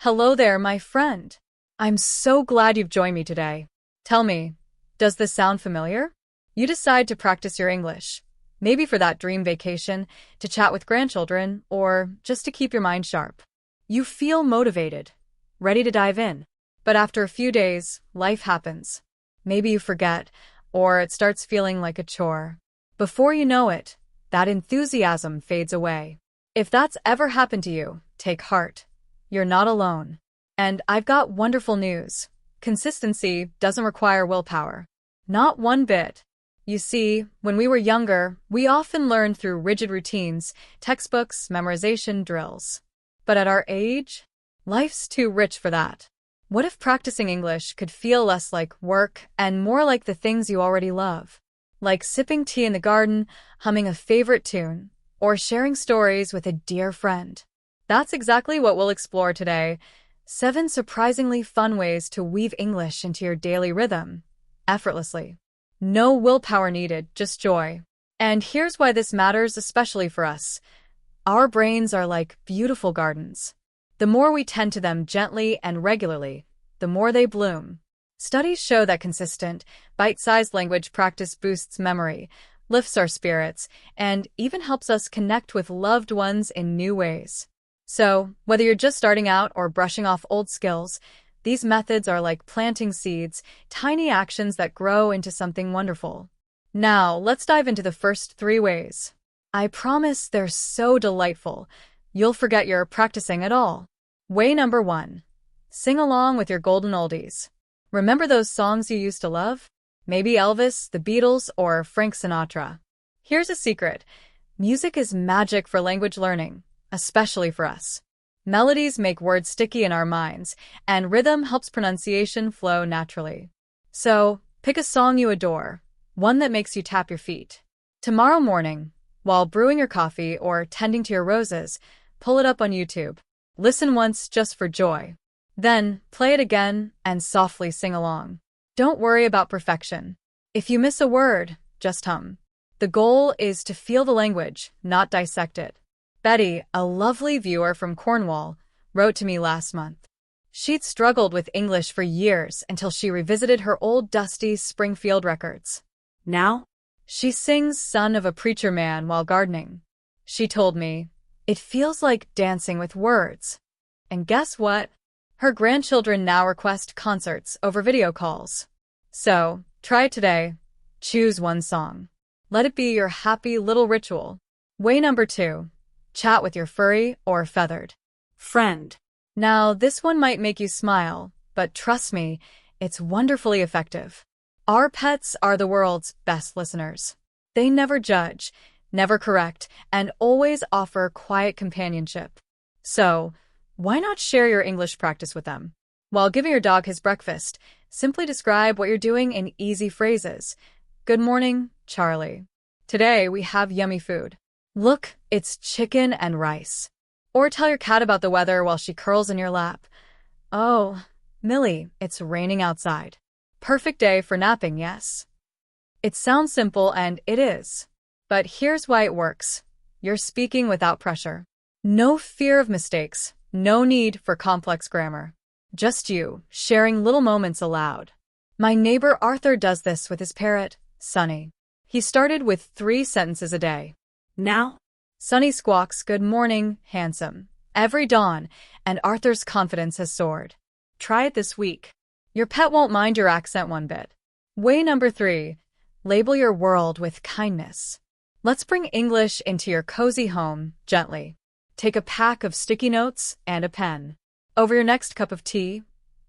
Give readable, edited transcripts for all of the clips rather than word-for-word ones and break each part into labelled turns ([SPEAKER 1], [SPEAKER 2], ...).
[SPEAKER 1] Hello there, my friend. I'm so glad you've joined me today. Tell me, does this sound familiar? You decide to practice your English, maybe for that dream vacation, to chat with grandchildren, or just to keep your mind sharp. You feel motivated, ready to dive in. But after a few days, life happens. Maybe you forget, or it starts feeling like a chore. Before you know it, that enthusiasm fades away. If that's ever happened to you, take heart. You're not alone. And I've got wonderful news. Consistency doesn't require willpower. Not one bit. You see, when we were younger, we often learned through rigid routines, textbooks, memorization drills. But at our age, life's too rich for that. What if practicing English could feel less like work and more like the things you already love? Like sipping tea in the garden, humming a favorite tune, or sharing stories with a dear friend. That's exactly what we'll explore today. 7 surprisingly fun ways to weave English into your daily rhythm, effortlessly. No willpower needed, just joy. And here's why this matters especially for us. Our brains are like beautiful gardens. The more we tend to them gently and regularly, the more they bloom. Studies show that consistent, bite-sized language practice boosts memory, lifts our spirits, and even helps us connect with loved ones in new ways. So, whether you're just starting out or brushing off old skills, these methods are like planting seeds, tiny actions that grow into something wonderful. Now, let's dive into the first 3 ways. I promise they're so delightful, you'll forget you're practicing at all. Way number 1. Sing along with your golden oldies. Remember those songs you used to love? Maybe Elvis, the Beatles, or Frank Sinatra. Here's a secret. Music is magic for language learning, especially for us. Melodies make words sticky in our minds, and rhythm helps pronunciation flow naturally. So, pick a song you adore, one that makes you tap your feet. Tomorrow morning, while brewing your coffee or tending to your roses, pull it up on YouTube. Listen once just for joy. Then, play it again and softly sing along. Don't worry about perfection. If you miss a word, just hum. The goal is to feel the language, not dissect it. Betty, a lovely viewer from Cornwall, wrote to me last month. She'd struggled with English for years until she revisited her old dusty Springfield records. Now, she sings Son of a Preacher Man while gardening. She told me, it feels like dancing with words. And guess what? Her grandchildren now request concerts over video calls. So, try it today. Choose one song. Let it be your happy little ritual. Way number 2. Chat with your furry or feathered friend. Now, this one might make you smile, but trust me, it's wonderfully effective. Our pets are the world's best listeners. They never judge, never correct, and always offer quiet companionship. So, why not share your English practice with them? While giving your dog his breakfast, simply describe what you're doing in easy phrases. Good morning, Charlie. Today we have yummy food. Look, it's chicken and rice. Or tell your cat about the weather while she curls in your lap. Oh, Millie, it's raining outside. Perfect day for napping, yes? It sounds simple, and it is. But here's why it works. You're speaking without pressure. No fear of mistakes, no need for complex grammar. Just you, sharing little moments aloud. My neighbor Arthur does this with his parrot, Sunny. He started with 3 sentences a day. Now, Sunny squawks, "Good morning, handsome," every dawn, and Arthur's confidence has soared. Try it this week. Your pet won't mind your accent one bit. Way number 3. Label your world with kindness. Let's bring English into your cozy home, gently. Take a pack of sticky notes and a pen. Over your next cup of tea,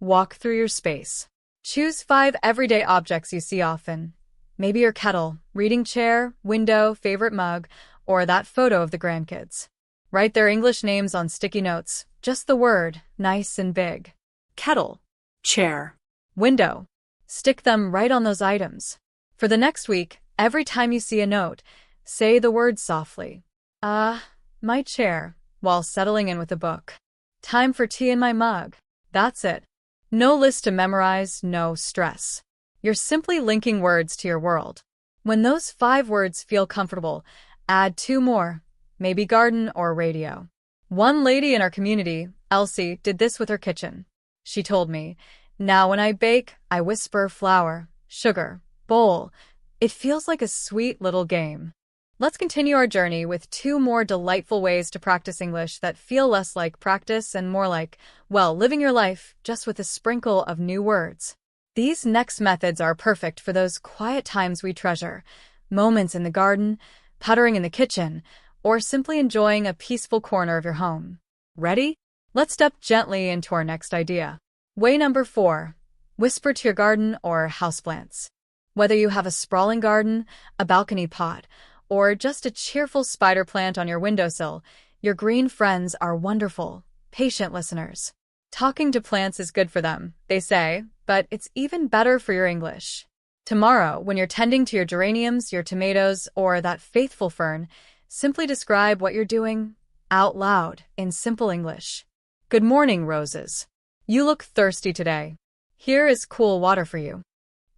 [SPEAKER 1] walk through your space. Choose 5 everyday objects you see often. Maybe your kettle, reading chair, window, favorite mug, or that photo of the grandkids. Write their English names on sticky notes, just the word, nice and big. Kettle, chair, window. Stick them right on those items. For the next week, every time you see a note, say the word softly. My chair, while settling in with a book. Time for tea in my mug. That's it. No list to memorize, no stress. You're simply linking words to your world. When those 5 words feel comfortable, add 2 more, maybe garden or radio. One lady in our community, Elsie did this with her kitchen. She told me, "Now when I bake, I whisper flour, sugar, bowl. It feels like a sweet little game." Let's continue our journey with two more delightful ways to practice English that feel less like practice and more like, well, living your life just with a sprinkle of new words. These next methods are perfect for those quiet times we treasure, moments in the garden, puttering in the kitchen, or simply enjoying a peaceful corner of your home. Ready? Let's step gently into our next idea. Way number 4. Whisper to your garden or houseplants. Whether you have a sprawling garden, a balcony pot, or just a cheerful spider plant on your windowsill, your green friends are wonderful, patient listeners. Talking to plants is good for them, they say, but it's even better for your English. Tomorrow, when you're tending to your geraniums, your tomatoes, or that faithful fern, simply describe what you're doing out loud in simple English. Good morning, roses. You look thirsty today. Here is cool water for you.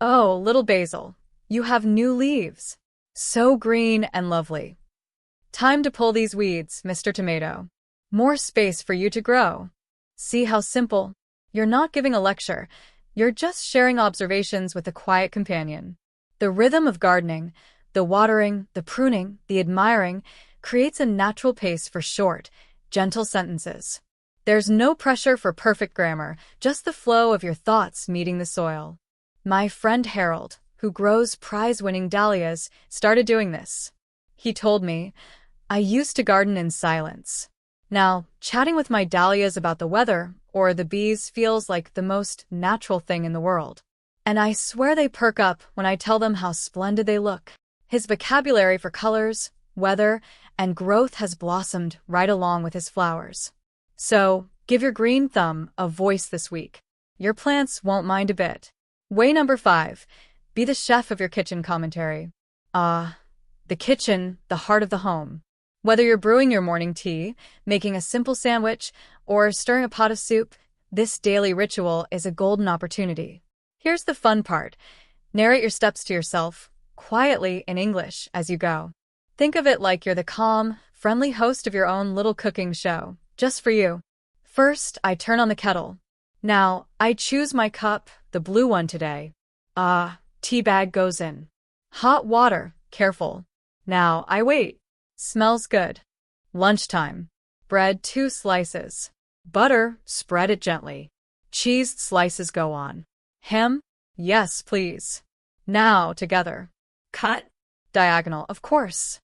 [SPEAKER 1] Oh, little basil, you have new leaves. So green and lovely. Time to pull these weeds, Mr. Tomato. More space for you to grow. See how simple? You're not giving a lecture. You're just sharing observations with a quiet companion. The rhythm of gardening, the watering, the pruning, the admiring, creates a natural pace for short, gentle sentences. There's no pressure for perfect grammar, just the flow of your thoughts meeting the soil. My friend Harold, who grows prize-winning dahlias, started doing this. He told me, "I used to garden in silence. Now, chatting with my dahlias about the weather or the bees feels like the most natural thing in the world. And I swear they perk up when I tell them how splendid they look." His vocabulary for colors, weather, and growth has blossomed right along with his flowers. So, give your green thumb a voice this week. Your plants won't mind a bit. Way number 5. Be the chef of your kitchen commentary. The kitchen, the heart of the home. Whether you're brewing your morning tea, making a simple sandwich, or stirring a pot of soup, this daily ritual is a golden opportunity. Here's the fun part. Narrate your steps to yourself, quietly in English as you go. Think of it like you're the calm, friendly host of your own little cooking show, just for you. First, I turn on the kettle. Now, I choose my cup, the blue one today. Tea bag goes in. Hot water, careful. Now I wait. Smells good. Lunchtime. Bread 2 slices. Butter, spread it gently. Cheese slices go on. Ham? Yes, please. Now together. Cut. Diagonal, of course.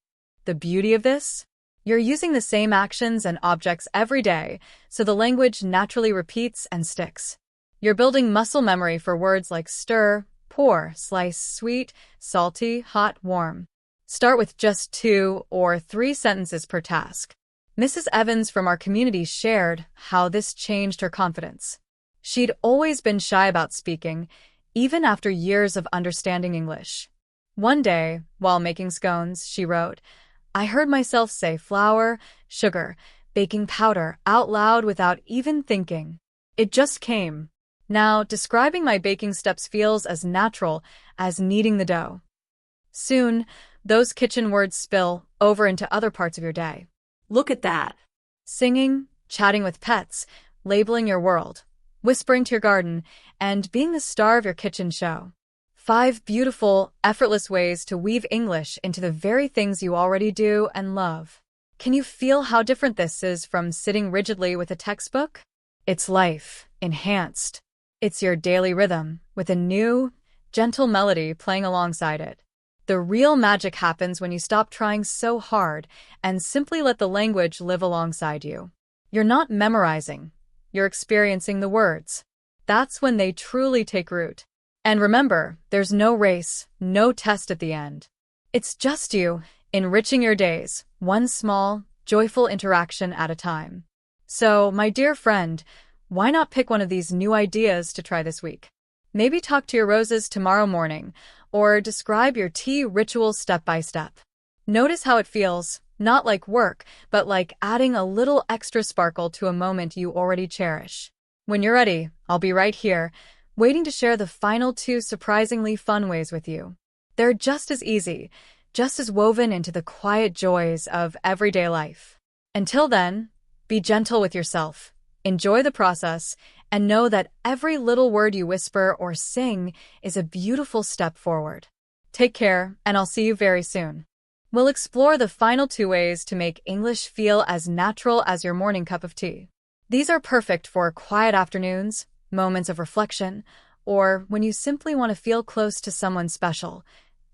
[SPEAKER 1] The beauty of this? You're using the same actions and objects every day, so the language naturally repeats and sticks. You're building muscle memory for words like stir, pour, slice, sweet, salty, hot, warm. Start with just 2 or 3 sentences per task. Mrs. Evans from our community shared how this changed her confidence. She'd always been shy about speaking, even after years of understanding English. One day, while making scones, she wrote, "I heard myself say flour, sugar, baking powder out loud without even thinking. It just came. Now, describing my baking steps feels as natural as kneading the dough." Soon, those kitchen words spill over into other parts of your day. Look at that. Singing, chatting with pets, labeling your world, whispering to your garden, and being the star of your kitchen show. 5 beautiful, effortless ways to weave English into the very things you already do and love. Can you feel how different this is from sitting rigidly with a textbook? It's life, enhanced. It's your daily rhythm, with a new, gentle melody playing alongside it. The real magic happens when you stop trying so hard and simply let the language live alongside you. You're not memorizing, you're experiencing the words. That's when they truly take root. And remember, there's no race, no test at the end. It's just you, enriching your days, one small, joyful interaction at a time. So, my dear friend, why not pick one of these new ideas to try this week? Maybe talk to your roses tomorrow morning, or describe your tea ritual step by step. Notice how it feels, not like work, but like adding a little extra sparkle to a moment you already cherish. When you're ready, I'll be right here, waiting to share the final 2 surprisingly fun ways with you. They're just as easy, just as woven into the quiet joys of everyday life. Until then, be gentle with yourself, Enjoy the process and know that every little word you whisper or sing is a beautiful step forward. Take care, and I'll see you very soon. We'll explore the final 2 ways to make English feel as natural as your morning cup of tea. These are perfect for quiet afternoons, moments of reflection, or when you simply want to feel close to someone special,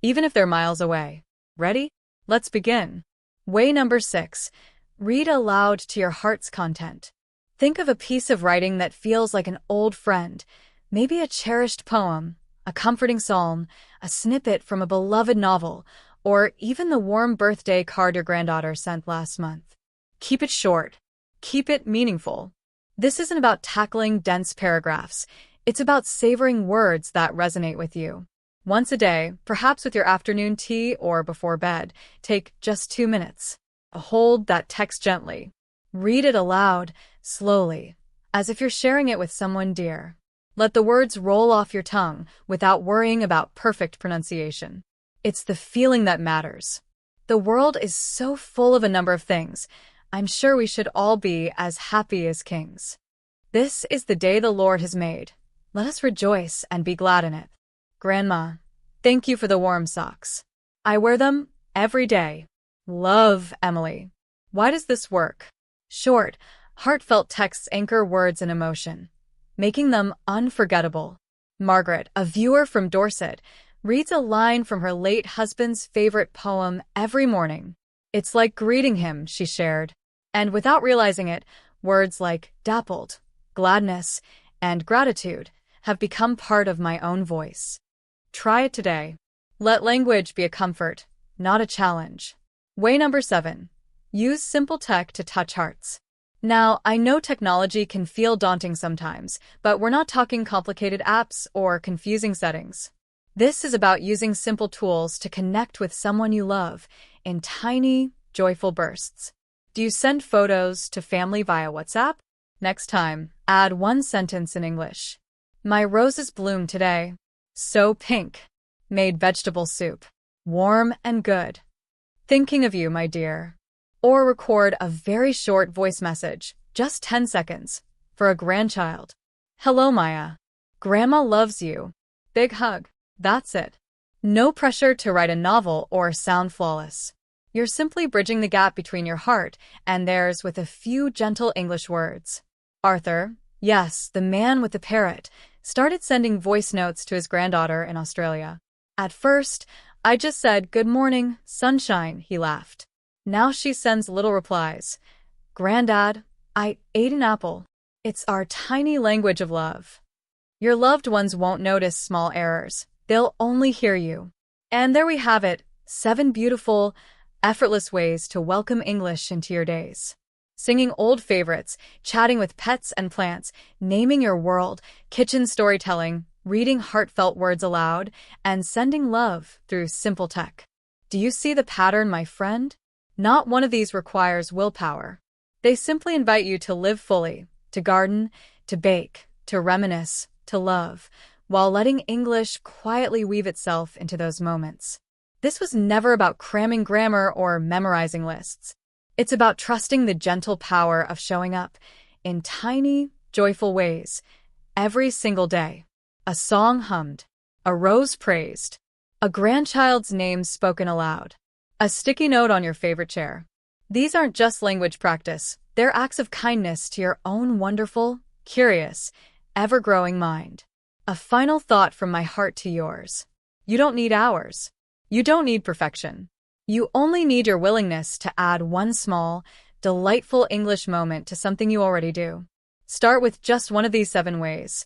[SPEAKER 1] even if they're miles away. Ready? Let's begin. Way number 6. Read aloud to your heart's content. Think of a piece of writing that feels like an old friend, maybe a cherished poem, a comforting psalm, a snippet from a beloved novel, or even the warm birthday card your granddaughter sent last month. Keep it short. Keep it meaningful. This isn't about tackling dense paragraphs. It's about savoring words that resonate with you. Once a day, perhaps with your afternoon tea or before bed, take just 2 minutes. Hold that text gently. Read it aloud, slowly, as if you're sharing it with someone dear. Let the words roll off your tongue without worrying about perfect pronunciation. It's the feeling that matters. The world is so full of a number of things. I'm sure we should all be as happy as kings. This is the day the Lord has made. Let us rejoice and be glad in it. Grandma, thank you for the warm socks. I wear them every day. Love, Emily. Why does this work? Short, heartfelt texts anchor words and emotion, making them unforgettable. Margaret, a viewer from Dorset, reads a line from her late husband's favorite poem every morning. It's like greeting him, she shared. And without realizing it, words like dappled, gladness, and gratitude have become part of my own voice. Try it today. Let language be a comfort, not a challenge. Way number 7. Use simple tech to touch hearts. Now, I know technology can feel daunting sometimes, but we're not talking complicated apps or confusing settings. This is about using simple tools to connect with someone you love in tiny, joyful bursts. Do you send photos to family via WhatsApp? Next time, add 1 sentence in English. My roses bloomed today. So pink. Made vegetable soup. Warm and good. Thinking of you, my dear. Or record a very short voice message, just 10 seconds, for a grandchild. Hello, Maya. Grandma loves you. Big hug. That's it. No pressure to write a novel or sound flawless. You're simply bridging the gap between your heart and theirs with a few gentle English words. Arthur, yes, the man with the parrot, started sending voice notes to his granddaughter in Australia. At first, I just said, "Good morning, sunshine," he laughed. Now she sends little replies. "Granddad, I ate an apple." It's our tiny language of love. Your loved ones won't notice small errors. They'll only hear you. And there we have it, 7 beautiful, effortless ways to welcome English into your days. Singing old favorites, chatting with pets and plants, naming your world, kitchen storytelling, reading heartfelt words aloud, and sending love through simple tech. Do you see the pattern, my friend? Not one of these requires willpower. They simply invite you to live fully, to garden, to bake, to reminisce, to love, while letting English quietly weave itself into those moments. This was never about cramming grammar or memorizing lists. It's about trusting the gentle power of showing up in tiny, joyful ways every single day. A song hummed, a rose praised, a grandchild's name spoken aloud, a sticky note on your favorite chair. These aren't just language practice, they're acts of kindness to your own wonderful, curious, ever-growing mind. A final thought from my heart to yours. You don't need hours. You don't need perfection. You only need your willingness to add one small, delightful English moment to something you already do. Start with just one of these 7 ways,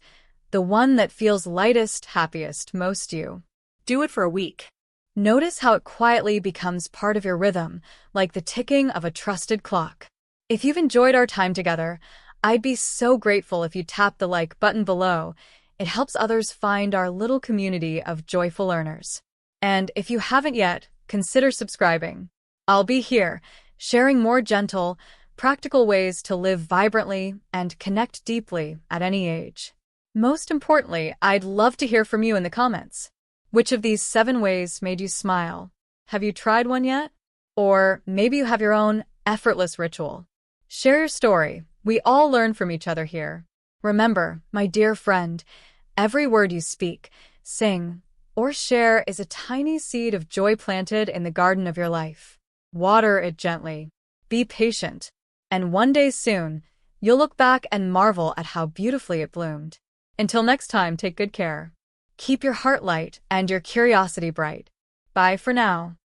[SPEAKER 1] the one that feels lightest, happiest, most you. Do it for a week. Notice how it quietly becomes part of your rhythm, like the ticking of a trusted clock. If you've enjoyed our time together, I'd be so grateful if you tap the like button below. It helps others find our little community of joyful learners. And if you haven't yet, consider subscribing. I'll be here, sharing more gentle, practical ways to live vibrantly and connect deeply at any age. Most importantly, I'd love to hear from you in the comments. Which of these 7 ways made you smile? Have you tried one yet? Or maybe you have your own effortless ritual. Share your story, We all learn from each other here. Remember, my dear friend, every word you speak, sing, or share is a tiny seed of joy planted in the garden of your life. Water it gently. Be patient. And one day soon, you'll look back and marvel at how beautifully it bloomed. Until next time, take good care. Keep your heart light and your curiosity bright. Bye for now.